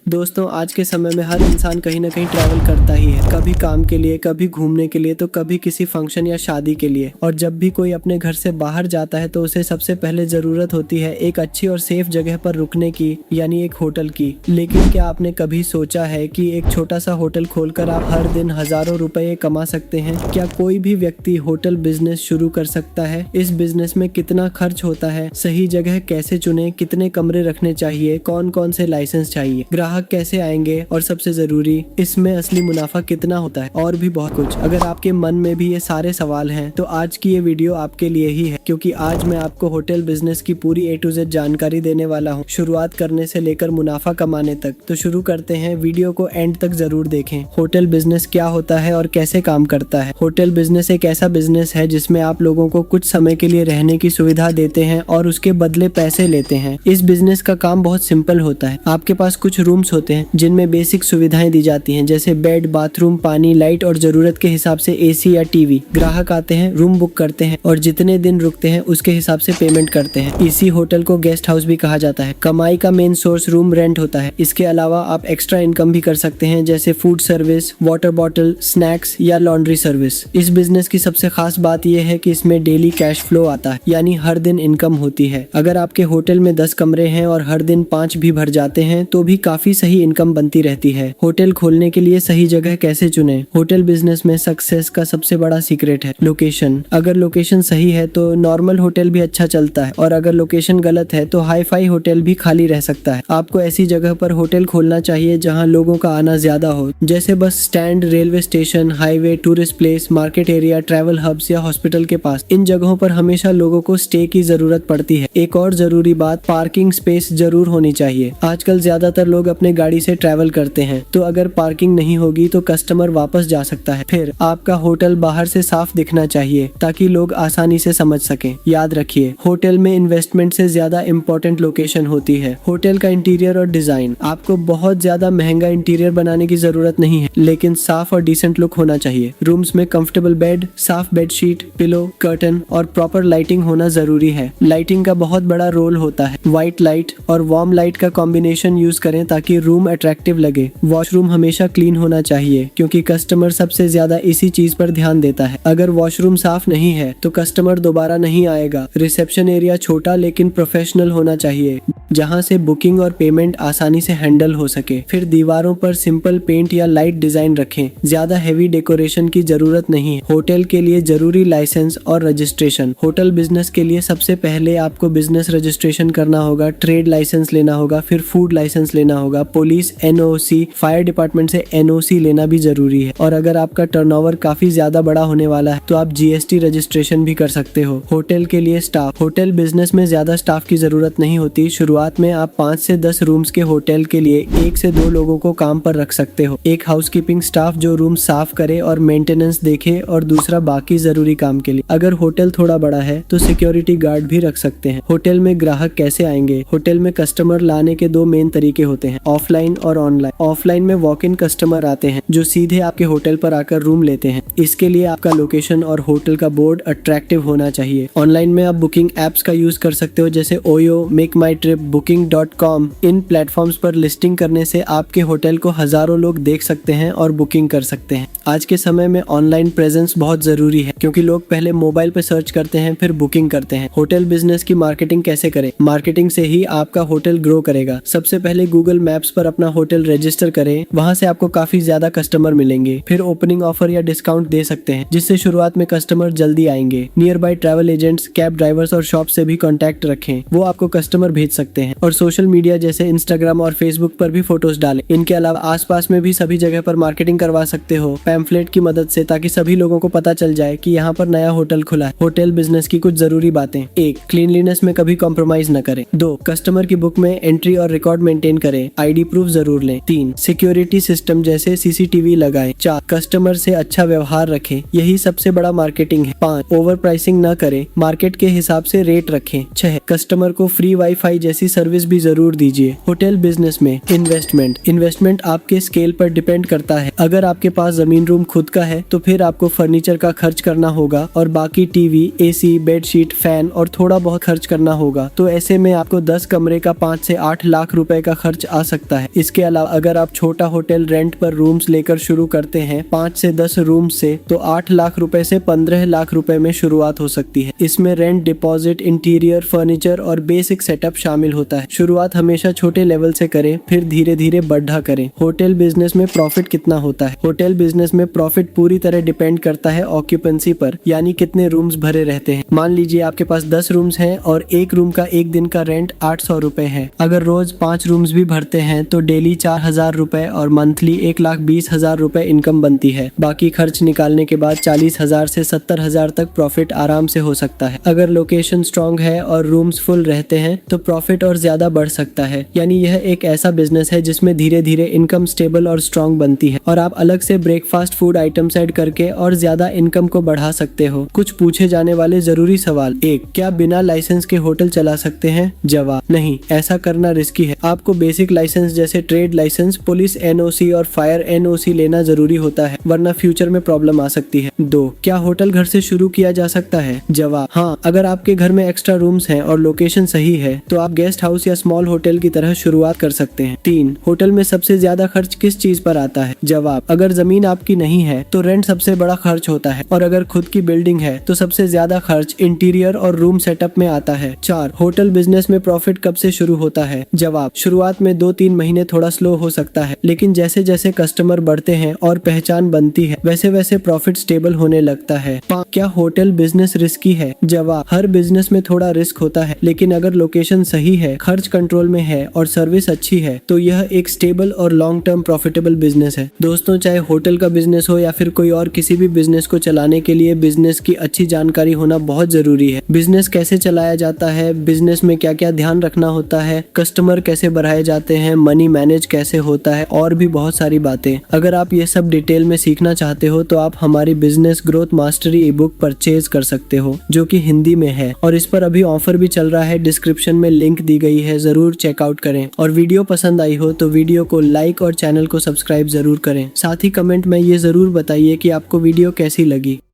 दोस्तों, आज के समय में हर इंसान कहीं ना कहीं ट्रैवल करता ही है। कभी काम के लिए, कभी घूमने के लिए, तो कभी किसी फंक्शन या शादी के लिए। और जब भी कोई अपने घर से बाहर जाता है तो उसे सबसे पहले जरूरत होती है एक अच्छी और सेफ जगह पर रुकने की, यानी एक होटल की। लेकिन क्या आपने कभी सोचा है कि एक छोटा सा होटल खोलकर आप हर दिन हजारों रुपए कमा सकते हैं? क्या कोई भी व्यक्ति होटल बिजनेस शुरू कर सकता है? इस बिजनेस में कितना खर्च होता है? सही जगह कैसे चुने? कितने कमरे रखने चाहिए? कौन कौन से लाइसेंस चाहिए? ग्राहक कैसे आएंगे? और सबसे जरूरी, इसमें असली मुनाफा कितना होता है? और भी बहुत कुछ। अगर आपके मन में भी ये सारे सवाल हैं तो आज की ये वीडियो आपके लिए ही है, क्योंकि आज मैं आपको होटल बिजनेस की पूरी A to Z जानकारी देने वाला हूँ, शुरुआत करने से लेकर मुनाफा कमाने तक। तो शुरू करते हैं, वीडियो को एंड तक जरूर देखें। होटल बिजनेस क्या होता है और कैसे काम करता है? होटल बिजनेस एक ऐसा बिजनेस है जिसमें आप लोगों को कुछ समय के लिए रहने की सुविधा देते हैं और उसके बदले पैसे लेते हैं। इस बिजनेस का काम बहुत सिंपल होता है। आपके पास कुछ रूम्स होते हैं जिनमें बेसिक सुविधाएं दी जाती हैं, जैसे बेड, बाथरूम, पानी, लाइट और जरूरत के हिसाब से AC या TV। ग्राहक आते हैं, रूम बुक करते हैं और जितने दिन रुकते हैं उसके हिसाब से पेमेंट करते हैं। इसी होटल को गेस्ट हाउस भी कहा जाता है। कमाई का मेन सोर्स रूम रेंट होता है। इसके अलावा आप एक्स्ट्रा इनकम भी कर सकते हैं, जैसे food service, water bottle, snacks या लॉन्ड्री सर्विस। इस बिजनेस की सबसे खास बात यह है कि इसमें डेली कैश फ्लो आता है, यानी हर दिन इनकम होती है। अगर आपके होटल में 10 कमरे हैं और हर दिन 5 भी भर जाते हैं तो भी काफी सही इनकम बनती रहती है। होटल खोलने के लिए सही जगह कैसे चुने? होटल बिजनेस में सक्सेस का सबसे बड़ा सीक्रेट है लोकेशन। अगर लोकेशन सही है तो नॉर्मल होटल भी अच्छा चलता है, और अगर लोकेशन गलत है तो हाई फाई होटल भी खाली रह सकता है। आपको ऐसी जगह पर होटल खोलना चाहिए जहां लोगों का आना ज्यादा हो, जैसे bus stand, railway station, highway, tourist place, market area, travel hubs या हॉस्पिटल के पास। इन जगहों पर हमेशा लोगों को स्टे की जरूरत पड़ती है। एक और जरूरी बात, पार्किंग स्पेस जरूर होनी चाहिए। आजकल ज्यादातर लोग अपने गाड़ी से ट्रैवल करते हैं, तो अगर पार्किंग नहीं होगी तो कस्टमर वापस जा सकता है। फिर आपका होटल बाहर से साफ दिखना चाहिए ताकि लोग आसानी से समझ सकें। याद रखिए, होटल में इन्वेस्टमेंट से ज्यादा इम्पोर्टेंट लोकेशन होती है। होटल का इंटीरियर और डिजाइन, आपको बहुत ज्यादा महंगा इंटीरियर बनाने की जरूरत नहीं है, लेकिन साफ और डिसेंट लुक होना चाहिए। रूम्स में कंफर्टेबल बेड, साफ बेडशीट, पिलो, कर्टन और प्रॉपर लाइटिंग होना जरूरी है। लाइटिंग का बहुत बड़ा रोल होता है। व्हाइट लाइट और वार्म लाइट का कॉम्बिनेशन यूज करें ताकि रूम अट्रैक्टिव लगे। वॉशरूम हमेशा क्लीन होना चाहिए, क्योंकि कस्टमर सबसे ज्यादा इसी चीज पर ध्यान देता है। अगर वॉशरूम साफ नहीं है तो कस्टमर दोबारा नहीं आएगा। रिसेप्शन एरिया छोटा लेकिन प्रोफेशनल होना चाहिए, जहां से बुकिंग और पेमेंट आसानी से हैंडल हो सके। फिर दीवारों पर सिंपल पेंट या लाइट डिजाइन रखें। ज्यादा हेवी डेकोरेशन की जरूरत नहीं है। होटल के लिए जरूरी लाइसेंस और रजिस्ट्रेशन। होटल बिजनेस के लिए सबसे पहले आपको बिजनेस रजिस्ट्रेशन करना होगा, ट्रेड लाइसेंस लेना होगा, फिर फूड लाइसेंस लेना होगा, पुलिस NOC, फायर डिपार्टमेंट से NOC लेना भी जरूरी है। और अगर आपका टर्नओवर काफी ज्यादा बड़ा होने वाला है तो आप GST रजिस्ट्रेशन भी कर सकते हो। होटल के लिए स्टाफ, होटल बिजनेस में ज्यादा स्टाफ की जरूरत नहीं होती। शुरुआत में आप 5 से 10 रूम्स के होटल के लिए 1 से 2 लोगों को काम पर रख सकते हो। एक हाउसकीपिंग स्टाफ जो रूम साफ करे और मेंटेनेंस देखे, और दूसरा बाकी जरूरी काम के लिए। अगर होटल थोड़ा बड़ा है तो सिक्योरिटी गार्ड भी रख सकते हैं। होटल में ग्राहक कैसे आएंगे? होटल में कस्टमर लाने के 2 मेन तरीके होते हैं, ऑफलाइन और ऑनलाइन। ऑफलाइन में वॉक इन कस्टमर आते हैं जो सीधे आपके होटल पर आकर रूम लेते हैं। इसके लिए आपका लोकेशन और होटल का बोर्ड अट्रैक्टिव होना चाहिए। ऑनलाइन में आप बुकिंग एप्स का यूज कर सकते हो, जैसे ओयो, मेक माई ट्रिप, booking.com। इन प्लेटफॉर्म्स पर लिस्टिंग करने से आपके होटल को हजारों लोग देख सकते हैं और बुकिंग कर सकते हैं। आज के समय में ऑनलाइन प्रेजेंस बहुत जरूरी है, क्योंकि लोग पहले मोबाइल पे सर्च करते हैं फिर बुकिंग करते हैं। होटल बिजनेस की मार्केटिंग कैसे करें? मार्केटिंग से ही आपका होटल ग्रो करेगा। सबसे पहले गूगल मैप्स पर अपना होटल रजिस्टर करें, वहां से आपको काफी ज्यादा कस्टमर मिलेंगे। फिर ओपनिंग ऑफर या डिस्काउंट दे सकते हैं, जिससे शुरुआत में कस्टमर जल्दी आएंगे। Near by travel agents, cab drivers और शॉप से भी कांटेक्ट रखें, वो आपको कस्टमर भेज सकते हैं। और सोशल मीडिया जैसे इंस्टाग्राम और फेसबुक पर भी फोटोज डालें। इनके अलावा आसपास में भी सभी जगह पर मार्केटिंग करवा सकते हो पैम्फलेट की मदद से, ताकि सभी लोगों को पता चल जाए कि यहाँ पर नया होटल खुला है। होटल बिजनेस की कुछ जरूरी बातें: 1. क्लीनलीनेस में कभी कॉम्प्रोमाइज न करें। 2. कस्टमर की बुक में एंट्री और रिकॉर्ड मेंटेन करें, ID प्रूफ जरूर लें। 3. सिक्योरिटी सिस्टम जैसे CCTV लगाएं। 4. कस्टमर से अच्छा व्यवहार रखें, यही सबसे बड़ा मार्केटिंग है। 5. ओवर प्राइसिंग न करें, मार्केट के हिसाब से रेट रखें। 6. कस्टमर को फ्री वाईफाई जैसी सर्विस भी जरूर दीजिए। होटल बिजनेस में इन्वेस्टमेंट आपके स्केल पर डिपेंड करता है। अगर आपके पास जमीन रूम खुद का है तो फिर आपको फर्नीचर का खर्च करना होगा, और बाकी TV, AC, बेडशीट, फैन और थोड़ा बहुत खर्च करना होगा। तो ऐसे में आपको 10 कमरे का 5 से 8 लाख रुपए का खर्च आ सकता है। इसके अलावा अगर आप छोटा होटल रेंट पर रूम्स लेकर शुरू करते हैं 5 से 10 रूम से, तो 8 लाख रुपए से 15 लाख रुपए में शुरुआत हो सकती है। इसमें रेंट, डिपॉजिट, इंटीरियर, फर्नीचर और बेसिक सेटअप शामिल होता है। शुरुआत हमेशा छोटे लेवल से करें, फिर धीरे धीरे बढ़ा करें। होटल बिजनेस में प्रॉफिट कितना होता है? होटल बिजनेस में प्रॉफिट पूरी तरह डिपेंड करता है ऑक्यूपेंसी पर, यानी कितने रूम्स भरे रहते हैं। मान लीजिए आपके पास 10 रूम्स हैं और एक रूम का एक दिन का रेंट 800 रुपए है। अगर रोज 5 रूम्स भी भरते हैं तो डेली 4000 रुपए और मंथली 1,20,000 रुपए इनकम बनती है। बाकी खर्च निकालने के बाद 40,000 से 70,000 तक प्रॉफिट आराम से हो सकता है। अगर लोकेशन स्ट्रांग है और रूम्स फुल रहते हैं तो प्रॉफिट और ज्यादा बढ़ सकता है। यानी यह एक ऐसा बिजनेस है जिसमें धीरे धीरे इनकम स्टेबल और स्ट्रांग बनती है और आप अलग से ब्रेकफास्ट फूड आइटम्स ऐड करके और ज्यादा इनकम को बढ़ा सकते हो। कुछ पूछे जाने वाले जरूरी सवाल। 1, क्या बिना लाइसेंस के होटल चला सकते हैं? जवाब, नहीं, ऐसा करना रिस्की है। आपको बेसिक लाइसेंस जैसे ट्रेड लाइसेंस, पुलिस एनओसी और फायर एनओसी लेना जरूरी होता है, वरना फ्यूचर में प्रॉब्लम आ सकती है। 2, क्या होटल घर से शुरू किया जा सकता है? जवाब, हाँ, अगर आपके घर में एक्स्ट्रा रूम्स हैं और लोकेशन सही है तो आप गेस्ट हाउस या स्मॉल होटल की तरह शुरुआत कर सकते हैं। 3, होटल में सबसे ज्यादा खर्च किस चीज पर आता है? जवाब, अगर जमीन आपकी नहीं है तो रेंट सबसे बड़ा खर्च होता है और अगर खुद की बिल्डिंग है तो सबसे ज्यादा खर्च इंटीरियर और रूम सेटअप में आता है। 4, होटल बिजनेस में प्रॉफिट कब से शुरू होता है? जवाब, शुरुआत में 2-3 महीने थोड़ा स्लो हो सकता है, लेकिन जैसे जैसे कस्टमर बढ़ते हैं और पहचान बनती है वैसे वैसे प्रॉफिट स्टेबल होने लगता है। 5, क्या होटल बिजनेस रिस्की है? जवाब, हर बिजनेस में थोड़ा रिस्क होता है, लेकिन अगर लोकेशन सही है, खर्च कंट्रोल में है और सर्विस अच्छी है तो यह एक स्टेबल और लॉन्ग टर्म प्रॉफिटेबल बिजनेस है। दोस्तों, चाहे होटल का बिजनेस हो या फिर कोई और किसी भी बिजनेस को चलाने के लिए बिजनेस की अच्छी जानकारी होना बहुत जरूरी है। बिजनेस कैसे चलाया जाता है, बिजनेस में क्या क्या ध्यान रखना होता है, कस्टमर कैसे बढ़ाए जाते हैं, मनी मैनेज कैसे होता है और भी बहुत सारी बातें। अगर आप ये सब डिटेल में सीखना चाहते हो तो आप हमारी बिजनेस ग्रोथ मास्टरी ई बुक परचेज कर सकते हो, जो कि हिंदी में है और इस पर अभी ऑफर भी चल रहा है। डिस्क्रिप्शन में लिंक दी गई है, जरूर चेकआउट करें। और वीडियो पसंद आई हो तो वीडियो को लाइक और चैनल को सब्सक्राइब जरूर करें। साथ ही कमेंट में ये जरूर बताइए कि आपको वीडियो कैसी लगी।